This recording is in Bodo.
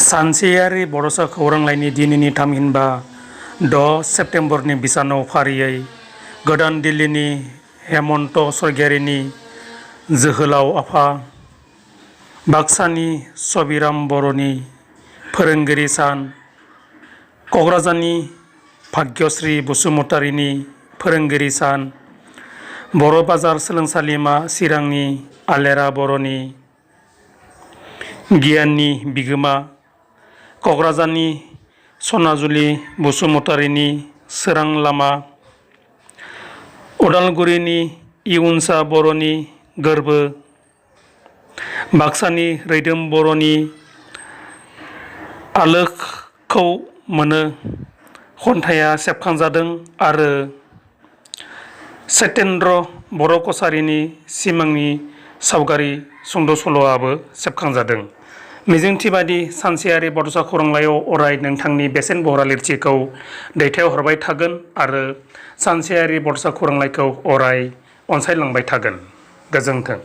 सानसेयारि बड'सा खौरांलाइनि दिनैनि थामहिनबा 6 सेप्तेम्बरनि बिसानाव फारियै गोदान दिल्लीनि हेमन्त सरगियारिनि जोहोलाव आफा, बाक्सानि सबिराम बर'नि फोरोंगिरि सान, क'क्राझारनि भाग्यश्री बसुमतारीनि फोरोंगिरि सान, बर' बाजार सोलोंसालिमा चिरांनि आलेरा बर'नि गियाननि बिगोमा, क'क्राझारनि सनाजुलि बसुमतारीनि सोरां लामा, उदालगुरिनि इयुनसा बर'नि गोरबो, बाक्सानि रैदोम बर'नि आलोखौ मोनो खन्थाइया सेबखांजादों आरो सत्येन्द्र बर' कछारीनि सिमांनि सावगारि सुंद' सल'आबो सेबखांजादों। मिजिंथिबादि सानसेयारि बड'सा खौरांलाइयाव अराय नोंथांनि बेसेन बहरा लिरथिखौ दैथायहरबाय थागोन आरो सानसेयारि बड'सा खौरांलाइखौ अराय अनसायलांबाय थागोन। गोजोन्थों।